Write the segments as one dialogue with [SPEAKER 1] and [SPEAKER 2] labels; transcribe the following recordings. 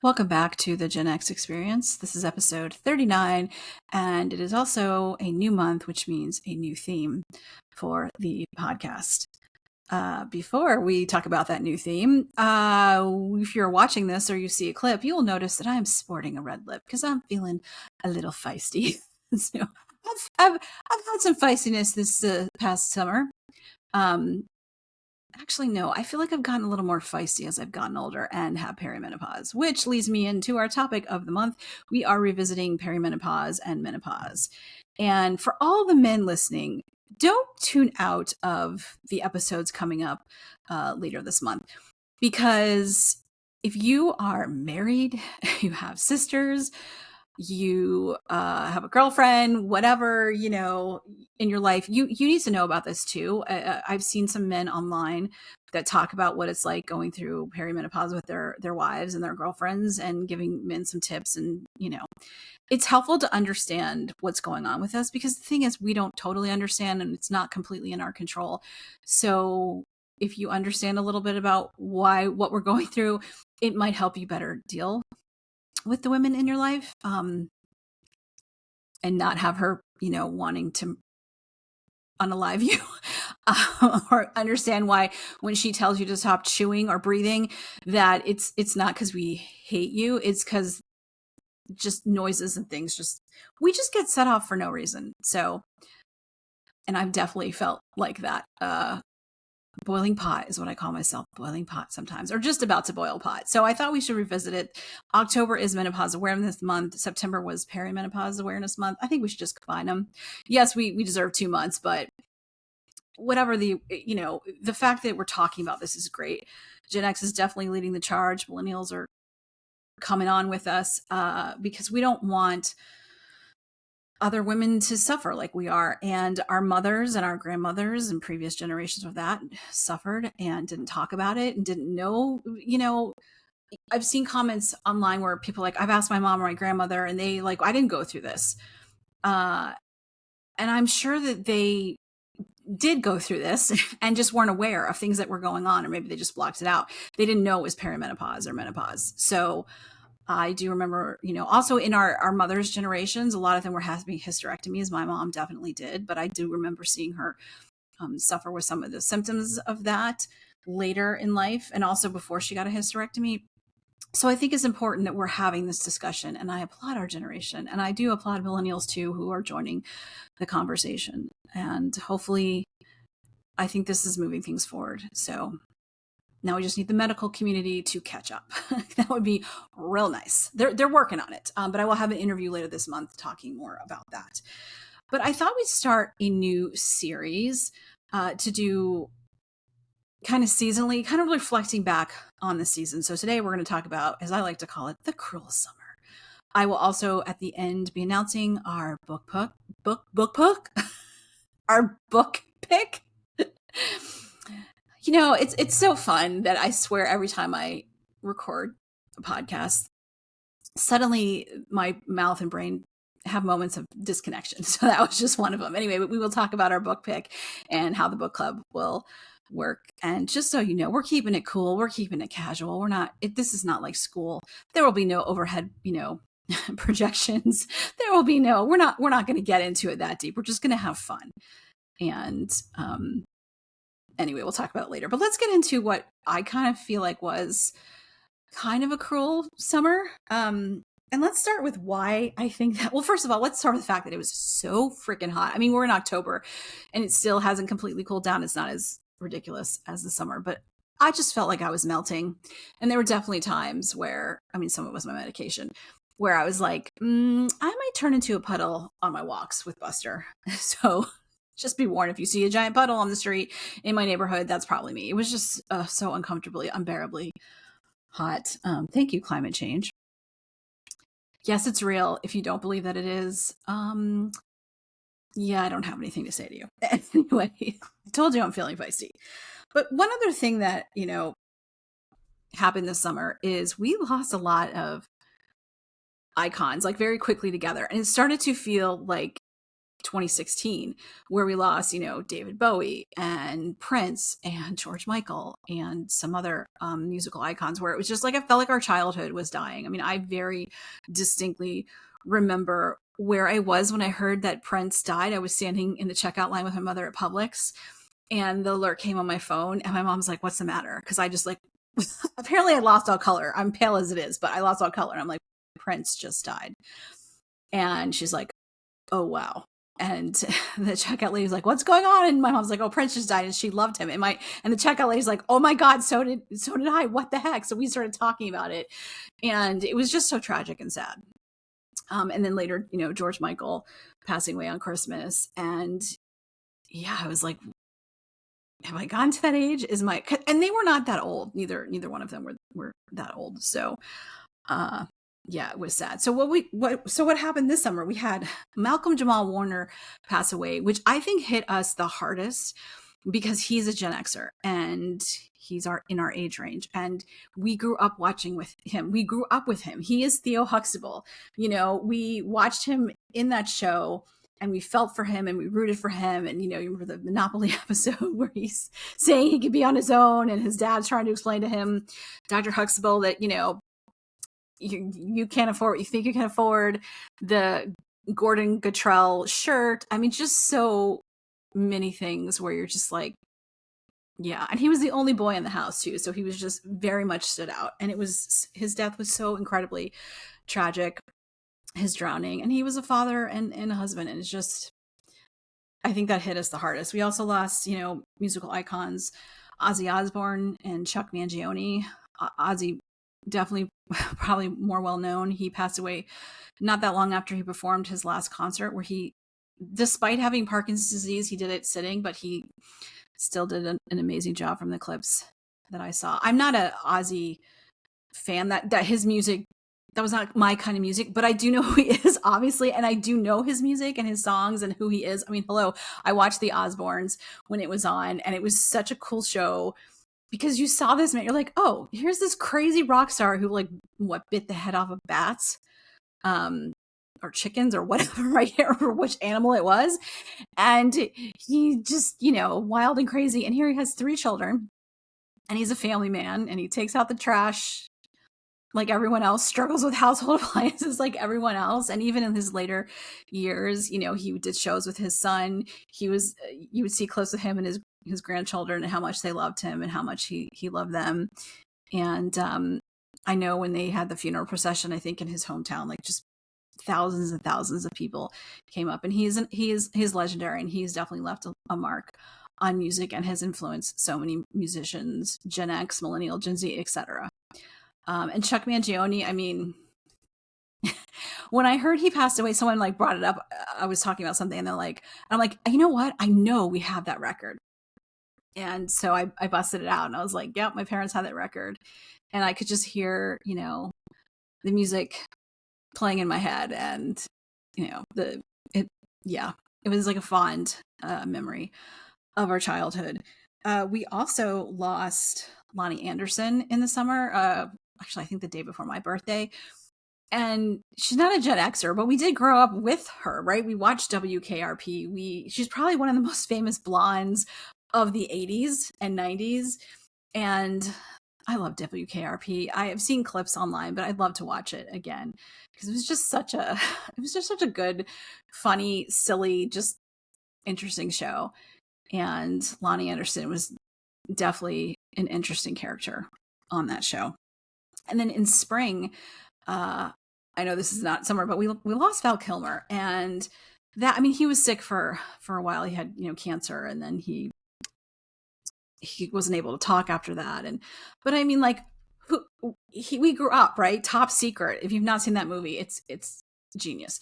[SPEAKER 1] Welcome back to the Gen X experience. This is episode 39, and it is also a new month, which means a new theme for the podcast. Before we talk about that new theme, if you're watching this or you see a clip, you will notice that I am sporting a red lip because I'm feeling a little feisty. So I've had some feistiness this past summer. Actually, no, I feel like I've gotten a little more feisty as I've gotten older and have perimenopause, which leads me into our topic of the month. We are revisiting perimenopause and menopause. And for all the men listening, don't tune out of the episodes coming up later this month, because if you are married, you have sisters, you have a girlfriend, whatever, in your life, you need to know about this too. I've seen some men online that talk about what it's like going through perimenopause with their wives and their girlfriends, and giving men some tips. And it's helpful to understand what's going on with us, because the thing is, we don't totally understand, and it's not completely in our control. So if you understand a little bit about what we're going through, it might help you better deal with the women in your life, and not have her, wanting to unalive you, or understand why when she tells you to stop chewing or breathing, that it's not because we hate you, it's because just noises and things, we just get set off for no reason. So, and I've definitely felt like that. Boiling pot is what I call myself, boiling pot sometimes, or just about to boil pot. So I thought we should revisit it. October is Menopause Awareness Month. September was Perimenopause Awareness Month. I think we should just combine them. Yes, we deserve 2 months, but whatever, the fact that we're talking about this is great. Gen X is definitely leading the charge. Millennials are coming on with us, because we don't want other women to suffer like we are. And our mothers and our grandmothers and previous generations of that suffered and didn't talk about it and didn't know. I've seen comments online where people I've asked my mom or my grandmother, and they I didn't go through this. And I'm sure that they did go through this and just weren't aware of things that were going on, or maybe they just blocked it out. They didn't know it was perimenopause or menopause. So I do remember, also in our mother's generations, a lot of them were having hysterectomies. My mom definitely did, but I do remember seeing her suffer with some of the symptoms of that later in life, and also before she got a hysterectomy. So I think it's important that we're having this discussion, and I applaud our generation, and I do applaud millennials too, who are joining the conversation. And hopefully, I think this is moving things forward. So now we just need the medical community to catch up. That would be real nice. They're working on it, but I will have an interview later this month talking more about that. But I thought we'd start a new series to do kind of seasonally, kind of reflecting back on the season. So today we're going to talk about, as I like to call it, the cruel summer. I will also at the end be announcing our book our book pick. It's so fun that I swear every time I record a podcast, suddenly my mouth and brain have moments of disconnection. So that was just one of them. Anyway, but we will talk about our book pick and how the book club will work. And just so you know, we're keeping it cool. We're keeping it casual. This is not like school. There will be no overhead, projections. There will be we're not going to get into it that deep. We're just going to have fun. And, anyway, we'll talk about it later, but let's get into what I kind of feel like was kind of a cruel summer. And let's start with why I think that. Well, first of all, let's start with the fact that it was so freaking hot. I mean, we're in October and it still hasn't completely cooled down. It's not as ridiculous as the summer, but I just felt like I was melting. And there were definitely times where, some of it was my medication, where I was like, I might turn into a puddle on my walks with Buster. So just be warned, if you see a giant puddle on the street in my neighborhood, that's probably me. It was just so uncomfortably, unbearably hot. Thank you, climate change. Yes, it's real. If you don't believe that it is, yeah, I don't have anything to say to you. Anyway, I told you I'm feeling feisty. But one other thing that, happened this summer is we lost a lot of icons, very quickly together. And it started to feel like 2016, where we lost, David Bowie and Prince and George Michael and some other musical icons, where it was just like, I felt like our childhood was dying. I mean, I very distinctly remember where I was when I heard that Prince died. I was standing in the checkout line with my mother at Publix, and the alert came on my phone, and my mom's like, "What's the matter?" Because I just like, apparently I lost all color. I'm pale as it is, but I lost all color. And I'm like, Prince just died. And she's like, "Oh, wow." And the checkout lady's like, "What's going on?" And my mom's like, "Oh, Prince just died," and she loved him. And the checkout lady's like, "Oh my God, so did I. What the heck?" So we started talking about it, and it was just so tragic and sad. And then later, George Michael passing away on Christmas, and yeah, I was like, have I gotten to that age? And they were not that old. Neither one of them were that old. So, yeah, it was sad. So what happened this summer? We had Malcolm Jamal Warner pass away, which I think hit us the hardest because he's a Gen Xer and he's in our age range, and we grew up watching with him. We grew up with him. He is Theo Huxtable. We watched him in that show, and we felt for him and we rooted for him. And, you remember the Monopoly episode where he's saying he could be on his own, and his dad's trying to explain to him, Dr. Huxtable, that, you can't afford what you think you can afford. The Gordon Guttrell shirt. I mean, just so many things where you're just like, yeah. And he was the only boy in the house too. So he was just very much stood out. And his death was so incredibly tragic, his drowning. And he was a father and a husband. And it's just, I think that hit us the hardest. We also lost, musical icons, Ozzy Osbourne and Chuck Mangione. Ozzy, definitely probably more well known. He passed away not that long after he performed his last concert, where he, despite having Parkinson's disease, he did it sitting, but he still did an amazing job from the clips that I saw. I'm not a Ozzy fan. That his music, that was not my kind of music, but I do know who he is, obviously, and I do know his music and his songs and who he is. I mean, hello, I watched the Osbournes when it was on, and it was such a cool show because you saw this man, you're like, oh, here's this crazy rock star who bit the head off of bats, or chickens or whatever, right? Or which animal it was. And he just, wild and crazy. And here he has 3 children, and he's a family man, and he takes out the trash like everyone else, struggles with household appliances like everyone else. And even in his later years, he did shows with his son. You would see close with him and his grandchildren, and how much they loved him and how much he loved them. And I know when they had the funeral procession, I think in his hometown, like just thousands and thousands of people came up, and he's legendary, and he's definitely left a mark on music and has influenced so many musicians, Gen X, Millennial, Gen Z, etc. And Chuck Mangione, I mean, when I heard he passed away, someone brought it up. I was talking about something, and I'm like, you know what? I know we have that record. And so I busted it out, and I was like, yep, my parents had that record. And I could just hear, the music playing in my head, and it was like a fond memory of our childhood. We also lost Lonnie Anderson in the summer. Actually, I think the day before my birthday. And she's not a Gen Xer, but we did grow up with her, right? We watched WKRP. She's probably one of the most famous blondes of the 80s and 90s. And I love WKRP. I have seen clips online, but I'd love to watch it again because it was just such a good, funny, silly, just interesting show. And Lonnie Anderson was definitely an interesting character on that show. And then in spring, I know this is not summer, but we lost Val Kilmer, and that, I mean, he was sick for a while. He had cancer, and then he wasn't able to talk after that. But I mean, we grew up, right? Top Secret. If you've not seen that movie, it's genius.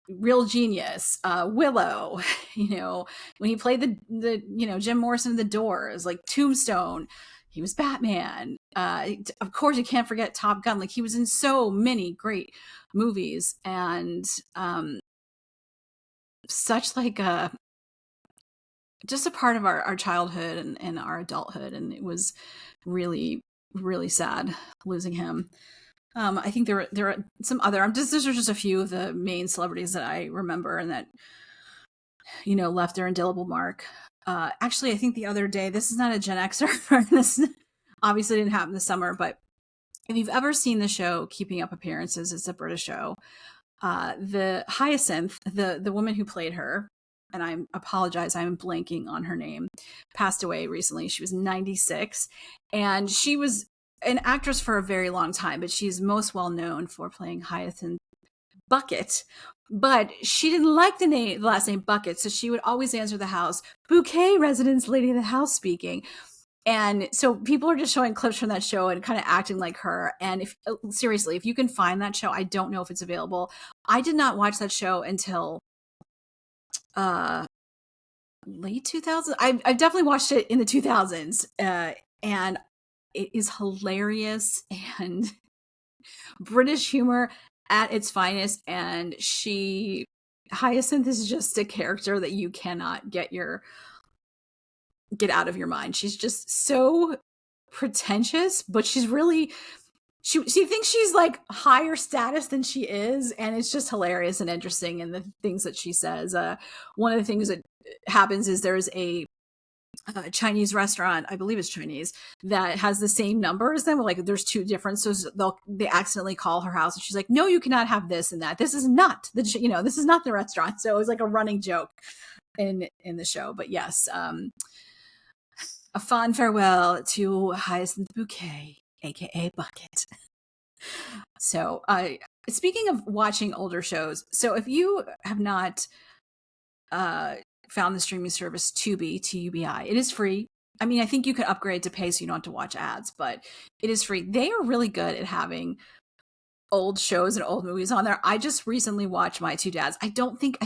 [SPEAKER 1] Real genius. Willow, when he played the Jim Morrison of the Doors, like Tombstone, he was Batman. Of course, you can't forget Top Gun. Like, he was in so many great movies, and such just a part of our childhood and our adulthood. And it was really, really sad losing him. I think there are some other, these are just a few of the main celebrities that I remember and that left their indelible mark. Actually, I think the other day, this is not a Gen Xer, this obviously didn't happen this summer, but if you've ever seen the show Keeping Up Appearances, it's a British show. The Hyacinth, the woman who played her, and I apologize, I'm blanking on her name, passed away recently. She was 96, and she was an actress for a very long time, but she's most well known for playing Hyacinth Bucket. But she didn't like the last name Bucket, so she would always answer the house, "Bouquet residence, lady of the house speaking." And so people are just showing clips from that show and kind of acting like her. And seriously, if you can find that show, I don't know if it's available. I did not watch that show until late 2000s. I've definitely watched it in the 2000s, and it is hilarious and British humor at its finest. And Hyacinth is just a character that you cannot get out of your mind. She's just so pretentious, but she's really she thinks she's like higher status than she is, and it's just hilarious and interesting. And the things that she says, one of the things that happens is there's a Chinese restaurant, I believe it's Chinese, that has the same number as them. Like there's two differences. They accidentally call her house, and she's like, "No, you cannot have this and that. This is not this is not the restaurant." So it was like a running joke in the show. But yes, a fond farewell to Hyacinth Bouquet, aka Bucket. So, speaking of watching older shows, so if you have not found the streaming service Tubi, Tubi, it is free. I mean, I think you can upgrade to pay so you don't have to watch ads, but it is free. They are really good at having old shows and old movies on there. I just recently watched My Two Dads. I think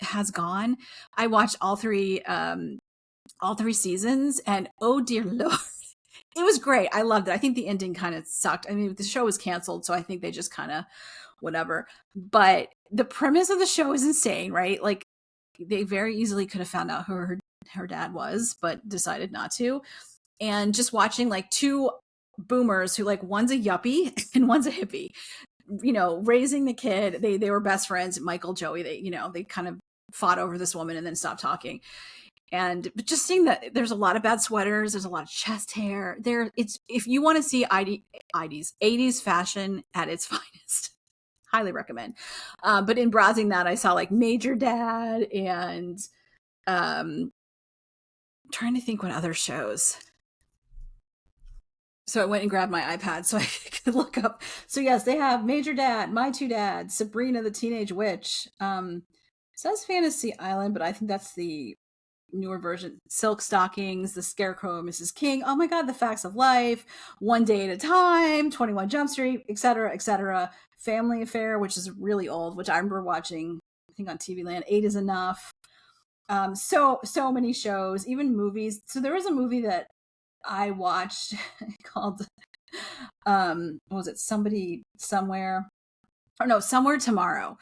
[SPEAKER 1] has gone. I watched all three seasons, and oh dear Lord, it was great. I loved it. I think the ending kind of sucked. I mean, the show was canceled, so I think they just kind of whatever. But the premise of the show is insane, right? Like they very easily could have found out who her dad was, but decided not to. And just watching like two boomers who, like, one's a yuppie and one's a hippie, raising the kid. They were best friends. Michael, Joey, they kind of fought over this woman and then stopped talking. But just seeing that there's a lot of bad sweaters, there's a lot of chest hair there. If you want to see 80s fashion at its finest, highly recommend. But in browsing that, I saw like Major Dad and trying to think what other shows. So I went and grabbed my iPad so I could look up. So yes, they have Major Dad, My Two Dads, Sabrina the Teenage Witch. Says Fantasy Island, but I think that's the newer version. Silk Stockings, The Scarecrow, Mrs. King. Oh my God, The Facts of Life, One Day at a Time, 21 Jump Street, etc., etc. Family Affair, which is really old, which I remember watching, I think on TV Land. 8 is Enough. So many shows, even movies. So there was a movie that I watched called what was it? Somebody Somewhere. Or no, Somewhere Tomorrow.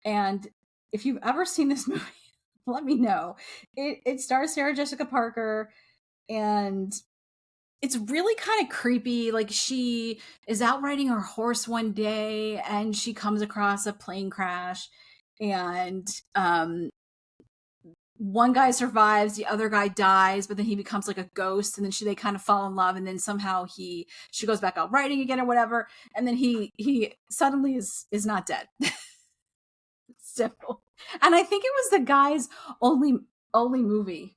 [SPEAKER 1] And if you've ever seen this movie, let me know. It stars Sarah Jessica Parker, and it's really kind of creepy. Like she is out riding her horse one day and she comes across a plane crash, and one guy survives, the other guy dies, but then he becomes like a ghost, and then they kind of fall in love, and then somehow she goes back out riding again or whatever, and then he suddenly is not dead. So, and I think it was the guy's only movie.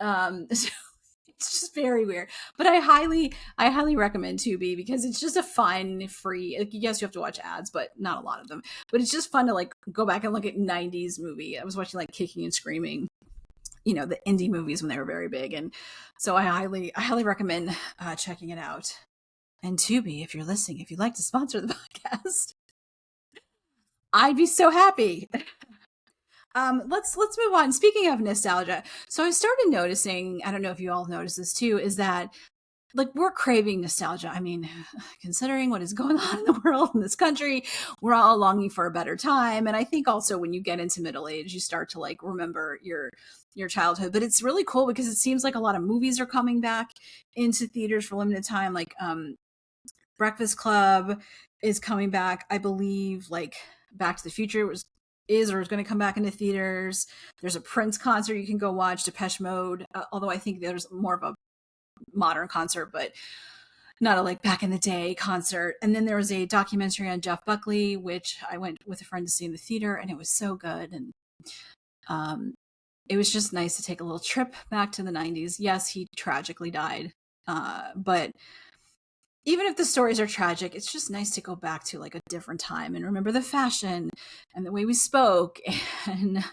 [SPEAKER 1] So it's just very weird. But I highly recommend Tubi because it's just a fun, free. Yes, you have to watch ads, but not a lot of them. But it's just fun to like go back and look at 90s movie. I was watching like Kicking and Screaming, the indie movies when they were very big, and so I highly recommend checking it out. And Tubi, if you're listening, if you'd like to sponsor the podcast, I'd be so happy. Let's move on. Speaking of nostalgia, so I started noticing, I don't know if you all noticed this too, is that like we're craving nostalgia. I mean, considering what is going on in the world, in this country, we're all longing for a better time. And I think also when you get into middle age, you start to like remember your childhood. But it's really cool because it seems like a lot of movies are coming back into theaters for limited time. Like Breakfast Club is coming back, I believe. Like Back to the Future is or is going to come back into theaters. There's a Prince concert you can go watch, Depeche Mode, although I think there's more of a modern concert, but not a like back in the day concert. And then there was a documentary on Jeff Buckley, which I went with a friend to see in the theater, and it was so good. And it was just nice to take a little trip back to the 90s. Yes, he tragically died. But even if the stories are tragic, it's just nice to go back to like a different time and remember the fashion and the way we spoke. And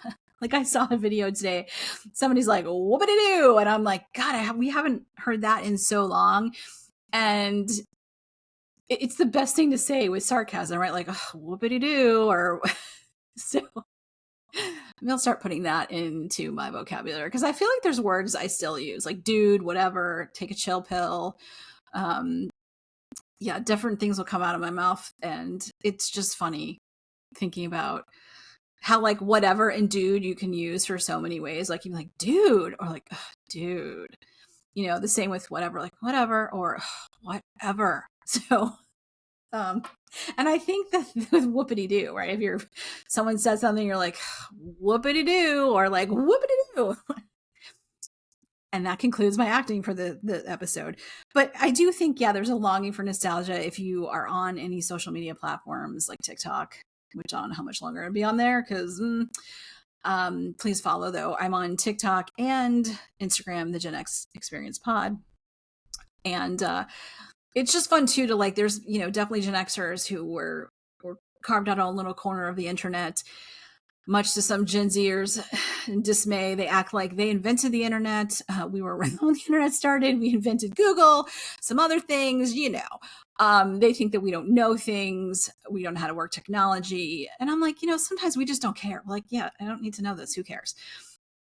[SPEAKER 1] like I saw a video today, somebody's like, whoopity-doo. And I'm like, God, we haven't heard that in so long. And it's the best thing to say with sarcasm, right? Like, oh, whoopity-doo. Or so maybe I'll start putting that into my vocabulary, because I feel like there's words I still use, like dude, whatever, take a chill pill. Yeah, different things will come out of my mouth, and it's just funny thinking about how like whatever and dude you can use for so many ways. Like you can be like dude, or like dude, you know, the same with whatever, like whatever, or whatever. So and I think that with whoopity doo, right? If someone says something, you're like whoopity doo, or like whoopity doo. And that concludes my acting for the episode. But I do think, yeah, there's a longing for nostalgia if you are on any social media platforms like TikTok, which I don't know how much longer I'll be on there, because please follow, though. I'm on TikTok and Instagram, the Gen X Experience Pod. And it's just fun, too, to like, there's, you know, definitely Gen Xers who were carved out a little corner of the internet. Much to some Gen Zers' dismay, they act like they invented the internet. We were around when the internet started. We invented Google, some other things, you know. They think that we don't know things. We don't know how to work technology. And I'm like, you know, sometimes we just don't care. We're like, yeah, I don't need to know this. Who cares?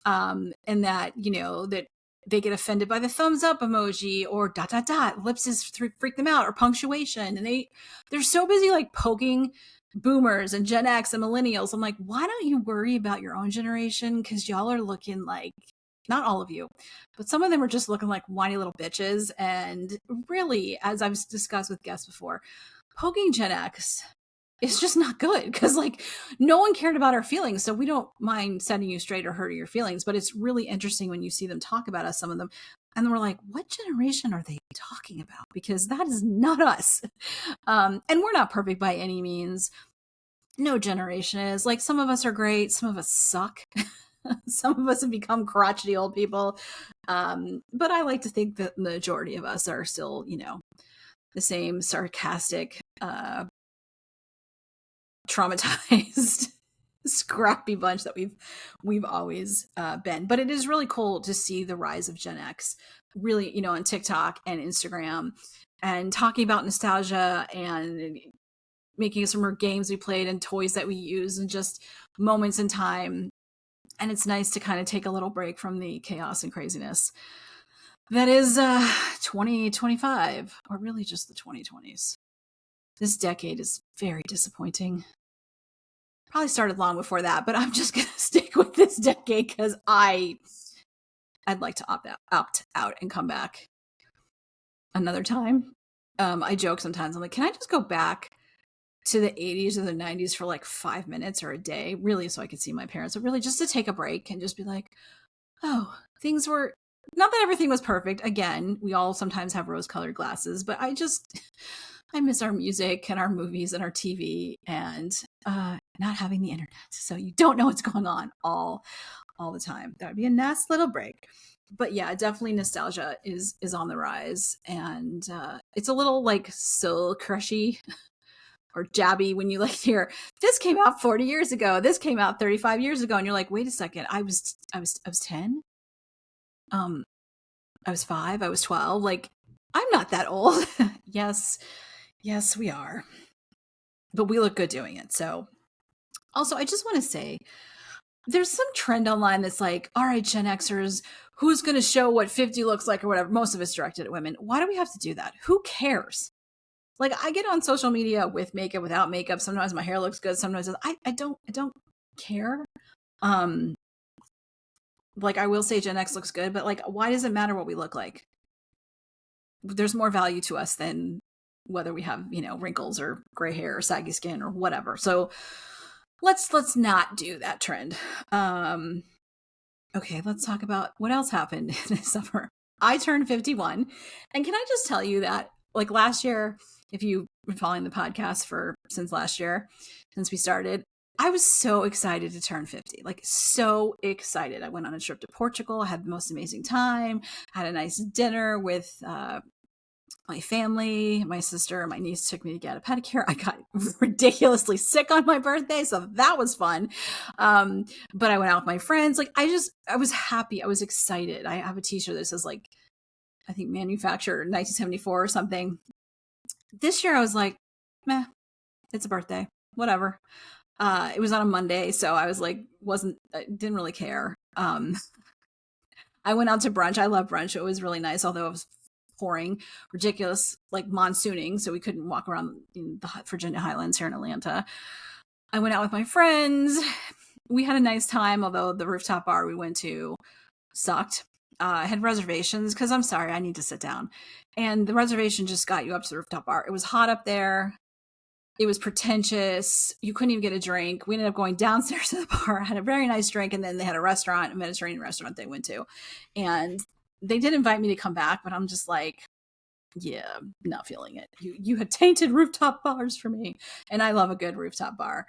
[SPEAKER 1] And that, you know, that they get offended by the thumbs up emoji or ... ellipses freak them out, or punctuation. And they're so busy like poking boomers and Gen X and millennials. I'm like, why don't you worry about your own generation? Because y'all are looking like, not all of you, but some of them are just looking like whiny little bitches. And really, as I've discussed with guests before, poking Gen X is just not good, because like no one cared about our feelings. So we don't mind setting you straight or hurting your feelings, but it's really interesting when you see them talk about us, some of them, and we're like, what generation are they talking about? Because that is not us. And we're not perfect by any means. No generation is. Like, some of us are great. Some of us suck. Some of us have become crotchety old people. But I like to think that the majority of us are still, you know, the same sarcastic, traumatized, scrappy bunch that we've always been. But it is really cool to see the rise of Gen X, really, you know, on TikTok and Instagram, and talking about nostalgia and making us remember games we played and toys that we used and just moments in time. And it's nice to kind of take a little break from the chaos and craziness that is 2025, or really just the 2020s. This decade is very disappointing. Probably started long before that, but I'm just going to stick with this decade because I'd like to opt out and come back another time. I joke sometimes. I'm like, can I just go back to the 80s or the 90s for like 5 minutes or a day, really, so I could see my parents, but really just to take a break and just be like, oh, things were, not that everything was perfect. Again, we all sometimes have rose-colored glasses, but I miss our music and our movies and our TV, and not having the internet, so you don't know what's going on all the time. That would be a nice little break. But yeah, definitely nostalgia is on the rise, and it's a little like soul crushy or jabby when you like hear, this came out 40 years ago, this came out 35 years ago, and you're like, wait a second, I was 10, I was 5, I was 12, like, I'm not that old. yes we are, but we look good doing it. So also, I just want to say, there's some trend online that's like, all right, Gen Xers, who's going to show what 50 looks like or whatever. Most of it's directed at women. Why do we have to do that? Who cares? Like, I get on social media with makeup, without makeup. Sometimes my hair looks good. Sometimes I don't care. Like, I will say Gen X looks good, but like, why does it matter what we look like? There's more value to us than whether we have, you know, wrinkles or gray hair or saggy skin or whatever. So let's not do that trend. Okay, let's talk about what else happened this summer. I turned 51, and can I just tell you that, like, last year, if you've been following the podcast since last year, since we started, I was so excited to turn 50, like so excited. I went on a trip to Portugal, had the most amazing time, had a nice dinner with my family. My sister and my niece took me to get a pedicure. I got ridiculously sick on my birthday, so that was fun. But I went out with my friends. Like, I was happy. I was excited. I have a t-shirt that says, like, I think manufactured 1974 or something. This year I was like, meh, it's a birthday, whatever. It was on a Monday, so I was like, didn't really care. I went out to brunch. I love brunch. It was really nice, although it was pouring, ridiculous, like monsooning, so we couldn't walk around in the Virginia Highlands here in Atlanta. I went out with my friends. We had a nice time, although the rooftop bar we went to sucked. I had reservations because I'm sorry, I need to sit down. And the reservation just got you up to the rooftop bar. It was hot up there. It was pretentious. You couldn't even get a drink. We ended up going downstairs to the bar, had a very nice drink, and then they had a Mediterranean restaurant they went to. And they did invite me to come back, but I'm just like, yeah, not feeling it. You had tainted rooftop bars for me. And I love a good rooftop bar.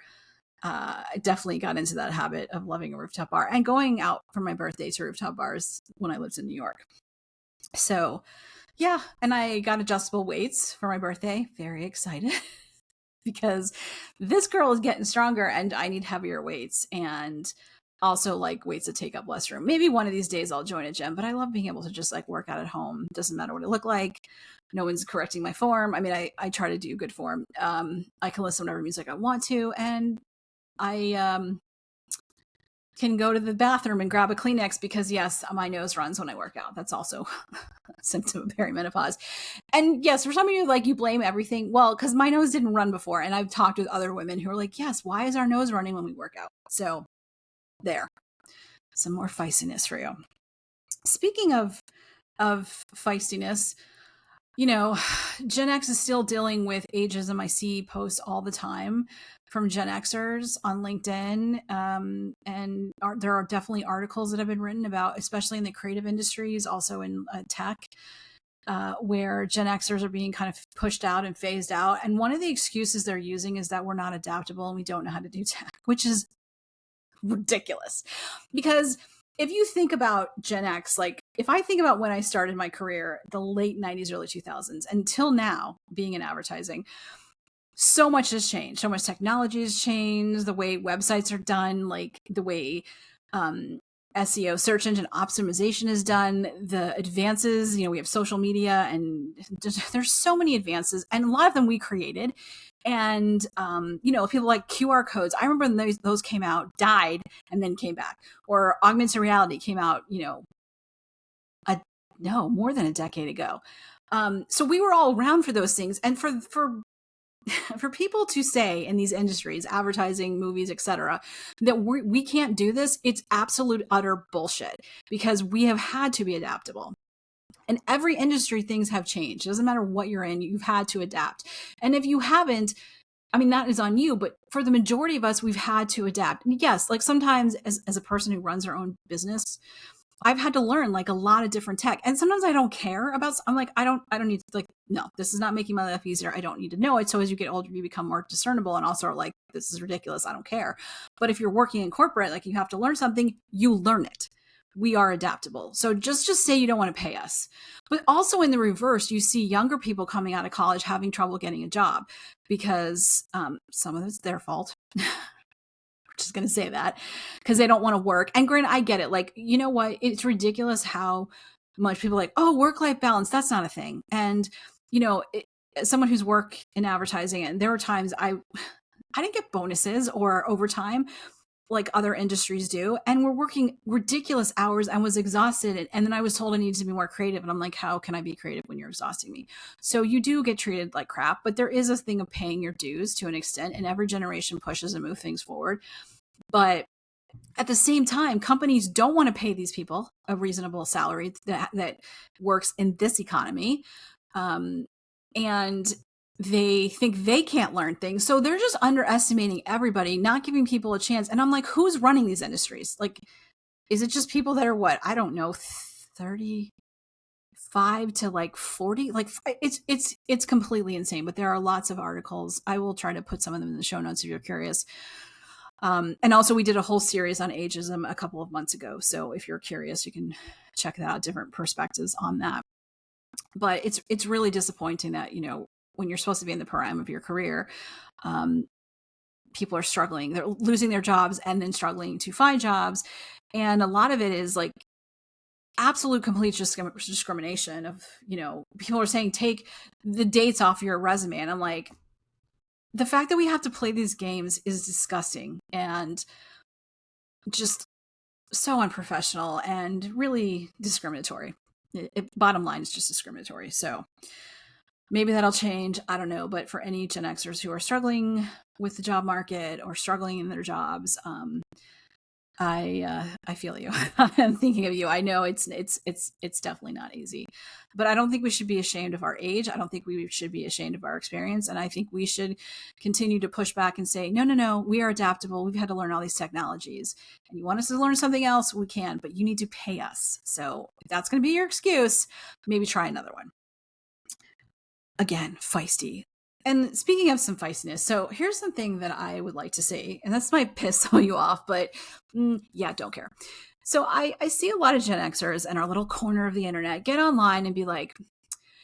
[SPEAKER 1] I definitely got into that habit of loving a rooftop bar and going out for my birthday to rooftop bars when I lived in New York. So yeah, and I got adjustable weights for my birthday. Very excited because this girl is getting stronger and I need heavier weights and also like weights that take up less room. Maybe one of these days I'll join a gym, but I love being able to just like work out at home. Doesn't matter what it look like. No one's correcting my form. I mean, I try to do good form. I can listen to whatever music I want to, and I can go to the bathroom and grab a Kleenex because, yes, my nose runs when I work out. That's also a symptom of perimenopause. And yes, for some of you, like, you blame everything. Well, because my nose didn't run before, and I've talked with other women who are like, yes, why is our nose running when we work out? So there, some more feistiness for you. Speaking of feistiness, you know, Gen X is still dealing with ageism. I see posts all the time from Gen Xers on LinkedIn. And there are definitely articles that have been written about, especially in the creative industries, also in tech, where Gen Xers are being kind of pushed out and phased out. And one of the excuses they're using is that we're not adaptable and we don't know how to do tech, which is ridiculous. Because if you think about Gen X, like if I think about when I started my career, the late 90s, early 2000s, until now being in advertising, so much has changed. So much technology has changed. The way websites are done, like the way SEO, search engine optimization, is done. The advances, we have social media, and there's so many advances, and a lot of them we created. And, people like QR codes. I remember when those came out, died, and then came back. Or augmented reality came out, more than a decade ago. So we were all around for those things. And for people to say in these industries, advertising, movies, etc., that we can't do this, it's absolute utter bullshit, because we have had to be adaptable. In every industry, things have changed. It doesn't matter what you're in, you've had to adapt. And if you haven't, I mean, that is on you, but for the majority of us, we've had to adapt. And yes, like sometimes as a person who runs their own business, I've had to learn like a lot of different tech. And sometimes I don't care about, I'm like, I don't need to, like, no, this is not making my life easier. I don't need to know it. So as you get older, you become more discernible and also are like, this is ridiculous. I don't care. But if you're working in corporate, like, you have to learn something, you learn it. We are adaptable. So just say you don't want to pay us. But also in the reverse, you see younger people coming out of college having trouble getting a job because some of it's their fault. Just going to say that, because they don't want to work. And granted, I get it. Like, you know what? It's ridiculous how much people are like, oh, work-life balance, that's not a thing. And, as someone who's worked in advertising, and there were times I didn't get bonuses or overtime like other industries do. And we're working ridiculous hours and was exhausted. And then I was told I needed to be more creative. And I'm like, how can I be creative when you're exhausting me? So you do get treated like crap, but there is a thing of paying your dues to an extent, and every generation pushes and moves things forward. But at the same time, companies don't want to pay these people a reasonable salary that works in this economy. And they think they can't learn things. So they're just underestimating everybody, not giving people a chance. And I'm like, who's running these industries? Like, is it just people that are what? I don't know, 35 to like 40? Like it's completely insane, but there are lots of articles. I will try to put some of them in the show notes if you're curious. And also we did a whole series on ageism a couple of months ago. So if you're curious, you can check that out, different perspectives on that. But it's really disappointing that, when you're supposed to be in the prime of your career, people are struggling. They're losing their jobs and then struggling to find jobs. And a lot of it is like absolute complete discrimination of, people are saying, take the dates off your resume. And I'm like, the fact that we have to play these games is disgusting and just so unprofessional and really discriminatory. Bottom line is just discriminatory. So maybe that'll change. I don't know. But for any Gen Xers who are struggling with the job market or struggling in their jobs, I feel you. I'm thinking of you. I know it's definitely not easy, but I don't think we should be ashamed of our age. I don't think we should be ashamed of our experience. And I think we should continue to push back and say, no, we are adaptable. We've had to learn all these technologies, and you want us to learn something else, we can, but you need to pay us. So if that's going to be your excuse, maybe try another one. Again, feisty. And speaking of some feistiness, so here's something that I would like to say, and this might piss some of you off, but yeah, don't care. So I see a lot of Gen Xers in our little corner of the internet get online and be like,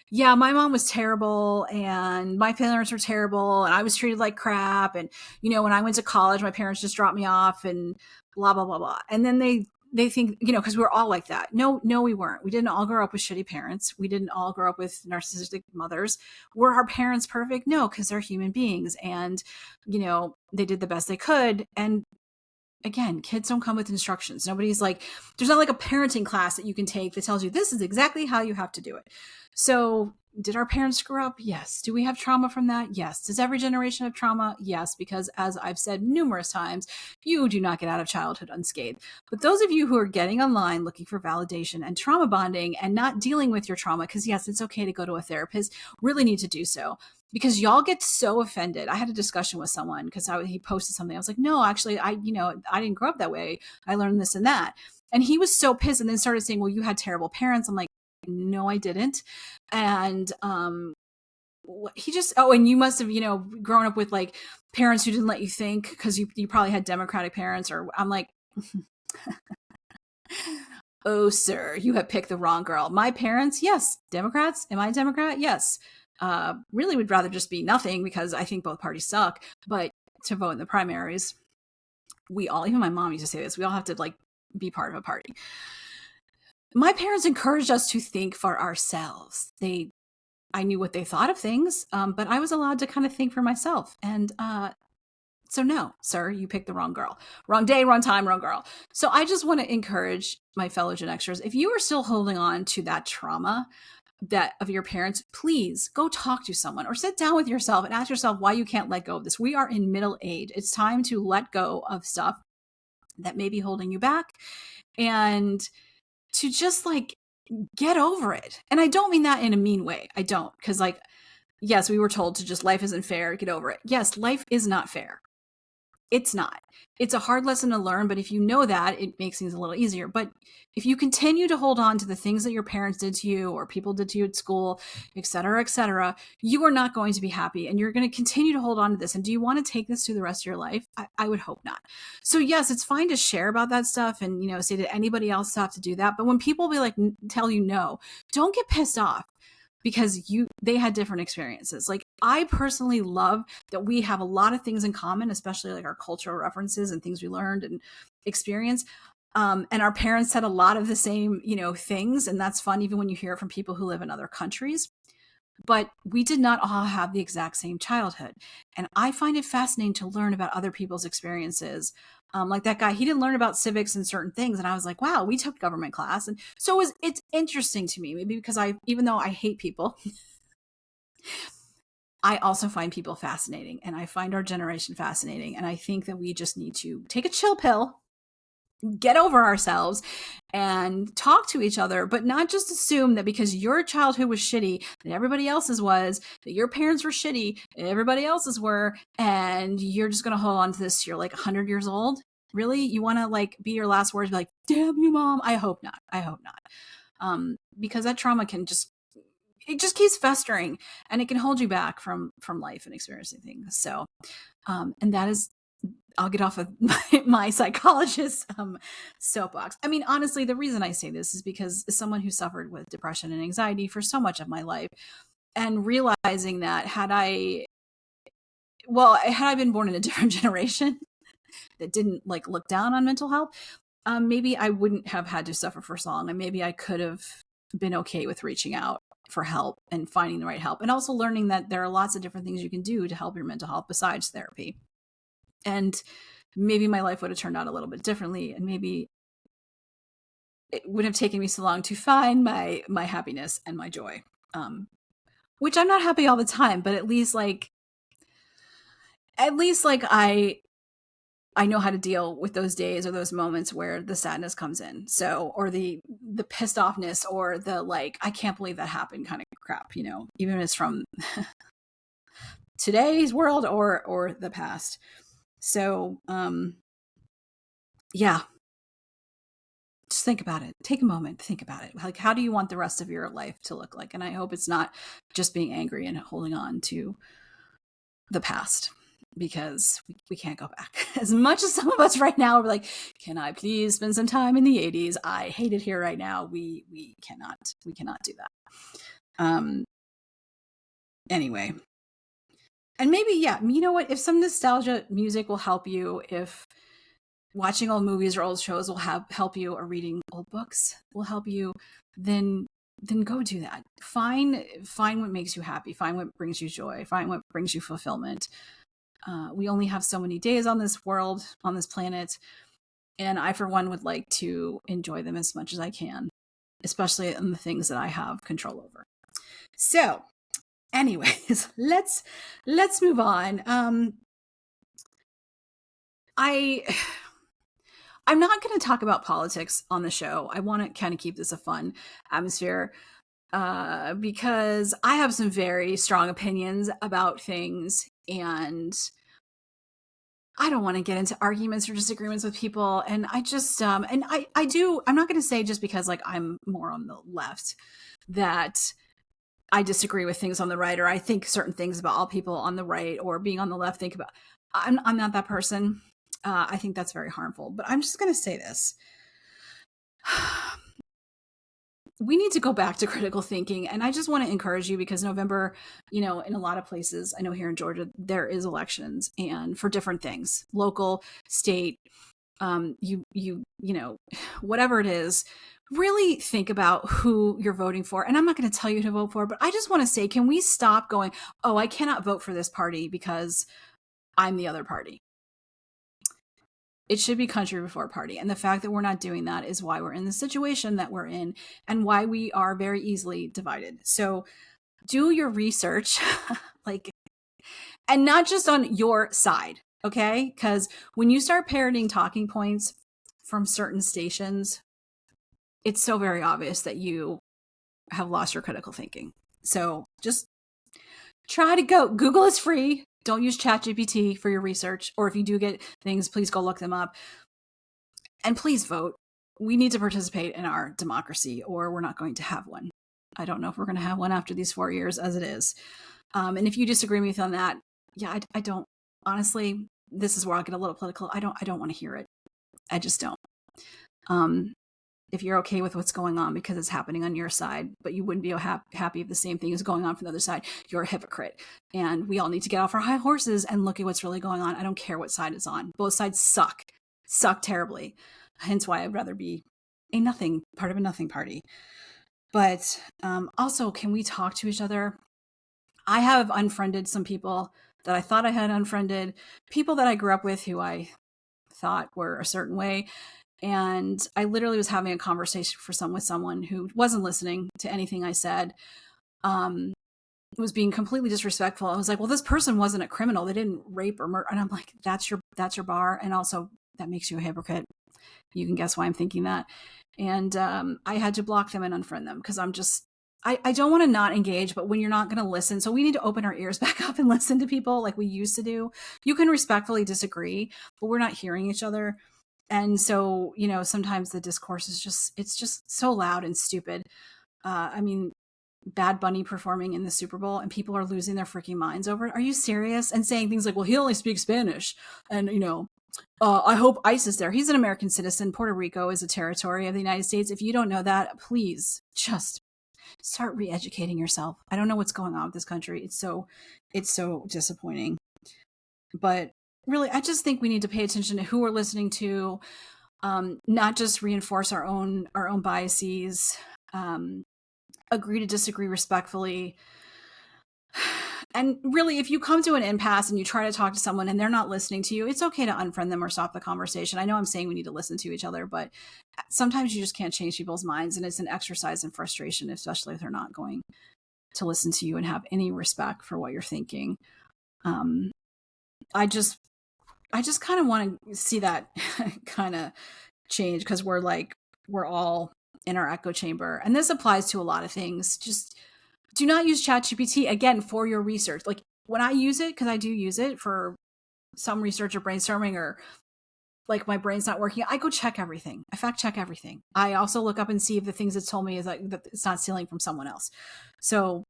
[SPEAKER 1] yeah, my mom was terrible and my parents were terrible and I was treated like crap. And, when I went to college, my parents just dropped me off and blah, blah, blah, blah. And then they think, because we're all like that. No, we weren't. We didn't all grow up with shitty parents. We didn't all grow up with narcissistic mothers. Were our parents perfect? No, because they're human beings. And, they did the best they could. And again, kids don't come with instructions. Nobody's like, there's not like a parenting class that you can take that tells you this is exactly how you have to do it. So did our parents screw up? Yes. Do we have trauma from that? Yes. Does every generation have trauma? Yes. Because as I've said numerous times, you do not get out of childhood unscathed. But those of you who are getting online looking for validation and trauma bonding and not dealing with your trauma, because yes, it's okay to go to a therapist, really need to do so. Because y'all get so offended. I had a discussion with someone because he posted something. I was like, no, actually, I didn't grow up that way. I learned this and that. And he was so pissed and then started saying, well, you had terrible parents. I'm like, no, I didn't. And he just, and you must have, grown up with like parents who didn't let you think because you probably had Democratic parents. Or I'm like, oh, sir, you have picked the wrong girl. My parents, yes. Democrats. Am I a Democrat? Yes. Really would rather just be nothing because I think both parties suck. But to vote in the primaries, even my mom used to say this, we all have to like be part of a party. My parents encouraged us to think for ourselves. I knew what they thought of things, but I was allowed to kind of think for myself. And so no, sir, you picked the wrong girl. Wrong day, wrong time, wrong girl. So I just want to encourage my fellow Gen Xers, if you are still holding on to that trauma that of your parents, please go talk to someone or sit down with yourself and ask yourself why you can't let go of this. We are in middle age. It's time to let go of stuff that may be holding you back and to just like get over it. And I don't mean that in a mean way. I don't. Because like, yes, we were told to just life isn't fair. Get over it. Yes, life is not fair. It's not. It's a hard lesson to learn, but if you know that, it makes things a little easier. But if you continue to hold on to the things that your parents did to you or people did to you at school, et cetera, you are not going to be happy and you're going to continue to hold on to this. And do you want to take this through the rest of your life? I would hope not. So yes, it's fine to share about that stuff and, say, did anybody else have to do that? But when people be like, tell you no, don't get pissed off because they had different experiences. Like I personally love that we have a lot of things in common, especially like our cultural references and things we learned and experienced. And our parents had a lot of the same, things. And that's fun, even when you hear it from people who live in other countries. But we did not all have the exact same childhood. And I find it fascinating to learn about other people's experiences. Like that guy, he didn't learn about civics and certain things. And I was like, wow, we took government class. And so it's interesting to me, maybe because even though I hate people, I also find people fascinating and I find our generation fascinating. And I think that we just need to take a chill pill get over ourselves and talk to each other, but not just assume that because your childhood was shitty, that everybody else's was, that your parents were shitty, everybody else's were, and you're just going to hold on to this. You're like 100 years old. Really? You want to like be your last words, be like, damn you, mom? I hope not. I hope not. Because that trauma can it just keeps festering, and it can hold you back from life and experiencing things. So, and that is, I'll get off of my psychologist soapbox. I mean, honestly, the reason I say this is because as someone who suffered with depression and anxiety for so much of my life, and realizing that had I been born in a different generation that didn't like look down on mental health, maybe I wouldn't have had to suffer for so long, and maybe I could have been okay with reaching out for help and finding the right help, and also learning that there are lots of different things you can do to help your mental health besides therapy. And maybe my life would have turned out a little bit differently, and maybe it would have taken me so long to find my happiness and my joy, which I'm not happy all the time, but at least like I know how to deal with those days or those moments where the sadness comes in. So, or the pissed offness, or the like, I can't believe that happened kind of crap, you know, even if it's from today's world or the past. So, yeah, just think about it. Take a moment, think about it. Like, how do you want the rest of your life to look like? And I hope it's not just being angry and holding on to the past, because we can't go back. As much as some of us right now are like, can I please spend some time in the 80s? I hate it here right now. We cannot do that. Anyway. And maybe, yeah, you know what? If some nostalgia music will help you, if watching old movies or old shows will help you, or reading old books will help you, then go do that. Find what makes you happy. Find what brings you joy. Find what brings you fulfillment. We only have so many days on this world, on this planet, and I, for one, would like to enjoy them as much as I can, especially in the things that I have control over. So, anyways, let's move on. I'm not going to talk about politics on the show. I want to kind of keep this a fun atmosphere, because I have some very strong opinions about things, and I don't want to get into arguments or disagreements with people. And I just, and I do, I'm not going to say just because like I'm more on the left that I disagree with things on the right, or I think certain things about all people on the right or being on the left think about. I'm not that person. I think that's very harmful, but I'm just going to say this. We need to go back to critical thinking. And I just want to encourage you, because November, you know, in a lot of places, I know here in Georgia, there is elections, and for different things, local, state, you know, whatever it is, really think about who you're voting for. And I'm not going to tell you to vote for, but I just want to say, can we stop going, oh, I cannot vote for this party because I'm the other party? It should be country before party. And the fact that we're not doing that is why we're in the situation that we're in, and why we are very easily divided. So do your research, like, and not just on your side, okay? Because when you start parroting talking points from certain stations, it's so very obvious that you have lost your critical thinking. So just try to go. Google is free. Don't use ChatGPT for your research. Or if you do get things, please go look them up. And please vote. We need to participate in our democracy, or we're not going to have one. I don't know if we're going to have one after these 4 years as it is. And if you disagree with me on that, yeah, I don't. Honestly, this is where I'll get a little political. I don't want to hear it. I just don't. If you're okay with what's going on because it's happening on your side, but you wouldn't be happy if the same thing is going on from the other side, you're a hypocrite. And we all need to get off our high horses and look at what's really going on. I don't care what side it's on. Both sides suck terribly. Hence why I'd rather be part of a nothing party. But also, can we talk to each other? I have unfriended some people that I thought I had unfriended, people that I grew up with who I thought were a certain way. And I literally was having a conversation with someone who wasn't listening to anything I said, was being completely disrespectful. I was like, well, this person wasn't a criminal. They didn't rape or murder. And I'm like, that's your bar. And also that makes you a hypocrite. You can guess why I'm thinking that. And I had to block them and unfriend them because I don't want to not engage, but when you're not going to listen, so we need to open our ears back up and listen to people like we used to do. You can respectfully disagree, but we're not hearing each other. And so, sometimes the discourse it's just so loud and stupid. I mean, Bad Bunny performing in the Super Bowl and people are losing their freaking minds over it. Are you serious? And saying things like, well, he only speaks Spanish. And, I hope ICE is there. He's an American citizen. Puerto Rico is a territory of the United States. If you don't know that, please just start re-educating yourself. I don't know what's going on with this country. It's so disappointing. But really, I just think we need to pay attention to who we're listening to, not just reinforce our own biases, agree to disagree respectfully. And really, if you come to an impasse and you try to talk to someone and they're not listening to you, it's okay to unfriend them or stop the conversation. I know I'm saying we need to listen to each other, but sometimes you just can't change people's minds. And it's an exercise in frustration, especially if they're not going to listen to you and have any respect for what you're thinking. I just kind of want to see that kind of change because we're all in our echo chamber. And this applies to a lot of things. Just do not use ChatGPT, again, for your research. Like when I use it, because I do use it for some research or brainstorming or like my brain's not working, I go check everything. I fact check everything. I also look up and see if the things it's told me is like that it's not stealing from someone else. So,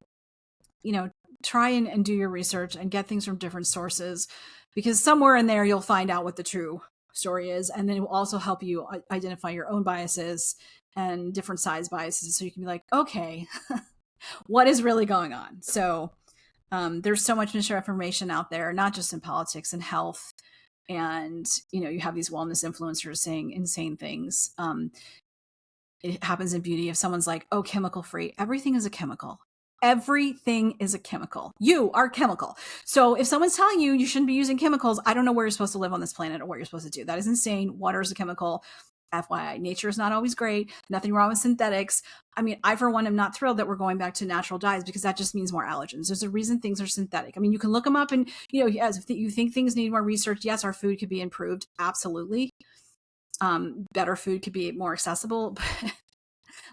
[SPEAKER 1] try and do your research and get things from different sources because somewhere in there you'll find out what the true story is. And then it will also help you identify your own biases and different size biases. So you can be like, okay, what is really going on? So there's so much misinformation out there, not just in politics and health. And, you have these wellness influencers saying insane things. It happens in beauty. If someone's like, oh, chemical free, everything is a chemical. Everything is a chemical. You are chemical. So if someone's telling you you shouldn't be using chemicals, I don't know where you're supposed to live on this planet or what you're supposed to do. That is insane. Water is a chemical. FYI, nature is not always great. Nothing wrong with synthetics. I mean, I, for one, am not thrilled that we're going back to natural dyes because that just means more allergens. There's a reason things are synthetic. I mean, you can look them up and, yes, if you think things need more research, yes, our food could be improved. Absolutely. Better food could be more accessible. But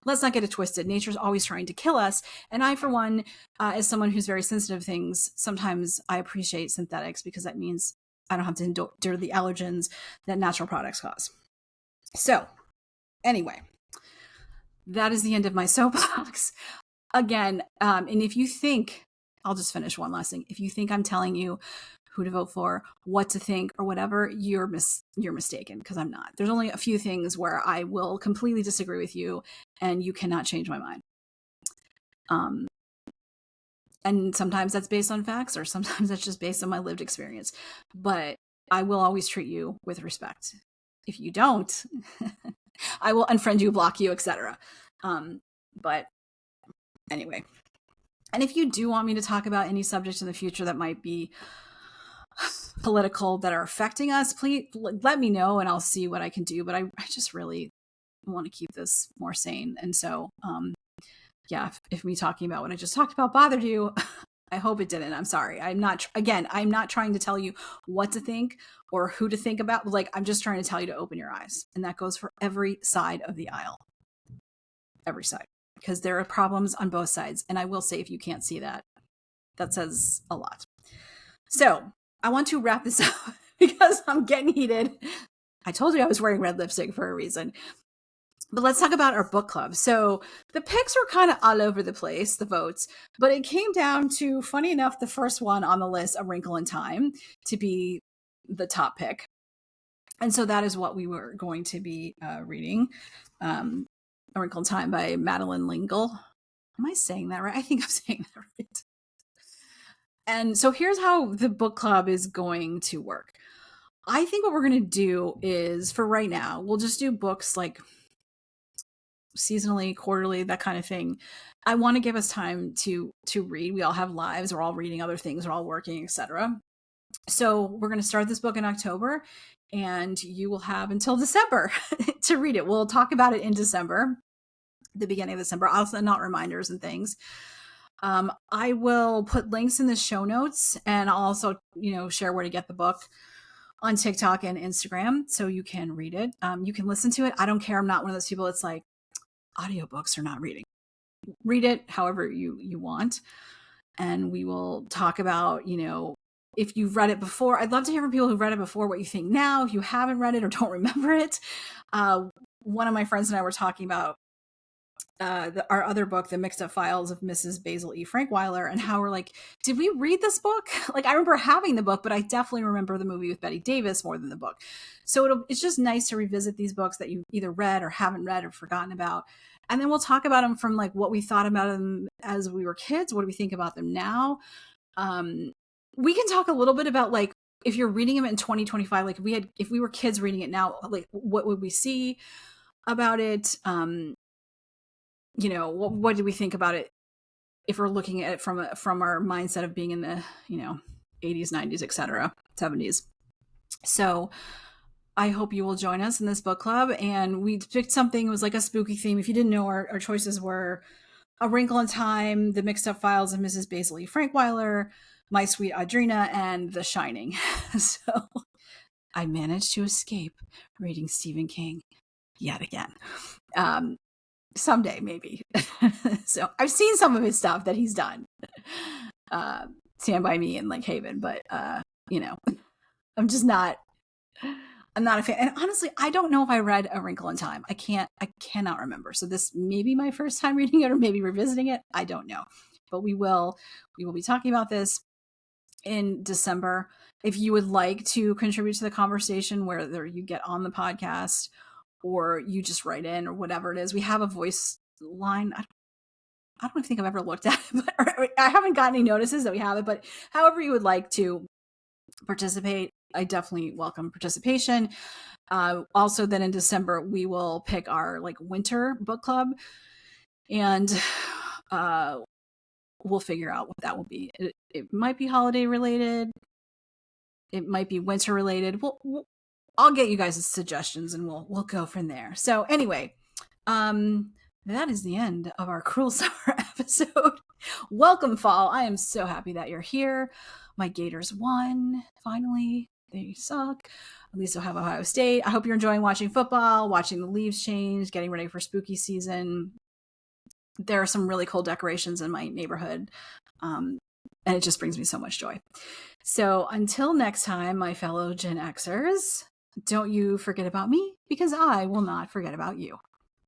[SPEAKER 1] let's not get it twisted. Nature's always trying to kill us. And I, for one, as someone who's very sensitive to things, sometimes I appreciate synthetics because that means I don't have to endure the allergens that natural products cause. So anyway, that is the end of my soapbox. Again, and if you think, I'll just finish one last thing. If you think I'm telling you who to vote for, what to think, or whatever, you're mistaken because I'm not. There's only a few things where I will completely disagree with you and you cannot change my mind. And sometimes that's based on facts or sometimes that's just based on my lived experience. But I will always treat you with respect. If you don't, I will unfriend you, block you, etc. But anyway, and if you do want me to talk about any subjects in the future that might be political that are affecting us, please let me know and I'll see what I can do. But I just really want to keep this more sane. And so, if me talking about what I just talked about bothered you, I hope it didn't. I'm sorry. I'm not trying to tell you what to think or who to think about. Like, I'm just trying to tell you to open your eyes. And that goes for every side of the aisle. Every side. Because there are problems on both sides. And I will say, if you can't see that, that says a lot. So I want to wrap this up because I'm getting heated. I told you I was wearing red lipstick for a reason. But let's talk about our book club. So the picks were kind of all over the place, the votes, but it came down to, funny enough, the first one on the list, A Wrinkle in Time, to be the top pick. And so that is what we were going to be reading, A Wrinkle in Time by Madeleine L'Engle. Am I saying that right? I think I'm saying that right. And so here's how the book club is going to work. I think what we're going to do is, for right now, we'll just do books like seasonally, quarterly, that kind of thing. I want to give us time to read. We all have lives. We're all reading other things. We're all working, etc. So we're going to start this book in October, and you will have until December to read it. We'll talk about it in December, the beginning of December. I'll send out reminders and things. I will put links in the show notes, and I'll also, share where to get the book. on TikTok and Instagram, so you can read it. You can listen to it. I don't care. I'm not one of those people that's like, audiobooks are not reading. Read it however you want. And we will talk about, if you've read it before. I'd love to hear from people who've read it before, what you think now, if you haven't read it or don't remember it. One of my friends and I were talking about our other book, The Mixed Up Files of Mrs. Basil E. Frankweiler, and how we're like, did we read this book? Like, I remember having the book, but I definitely remember the movie with Bette Davis more than the book. So it's just nice to revisit these books that you either read or haven't read or forgotten about. And then we'll talk about them from like what we thought about them as we were kids. What do we think about them now? We can talk a little bit about like, if you're reading them in 2025, like if we were kids reading it now, like what would we see about it? What do we think about it if we're looking at it from our mindset of being in the 80s, 90s, etc., 70s. So I hope you will join us in this book club. And we picked something, it was like a spooky theme. If you didn't know, our choices were A Wrinkle in Time, The Mixed Up Files of Mrs. Basil E. Frankweiler, My Sweet Audrina, and The Shining. So I managed to escape reading Stephen King yet again. Someday, maybe. So I've seen some of his stuff that he's done. Stand By Me and like Haven, but I'm not a fan. And honestly, I don't know if I read A Wrinkle in Time. I cannot remember. So this may be my first time reading it or maybe revisiting it. I don't know. But we will be talking about this in December. If you would like to contribute to the conversation, whether you get on the podcast or you just write in or whatever it is, we have a voice line. I don't think I've ever looked at it, but I haven't gotten any notices that we have it, but however you would like to participate, I definitely welcome participation. Also then in December, we will pick our like winter book club, and we'll figure out what that will be. It might be holiday related. It might be winter related. I'll get you guys' suggestions and we'll go from there. So anyway, that is the end of our Cruel Summer episode. Welcome, fall. I am so happy that you're here. My Gators won, finally. They suck. At least they'll have Ohio State. I hope you're enjoying watching football, watching the leaves change, getting ready for spooky season. There are some really cool decorations in my neighborhood, and it just brings me so much joy. So until next time, my fellow Gen Xers, don't you forget about me, because I will not forget about you.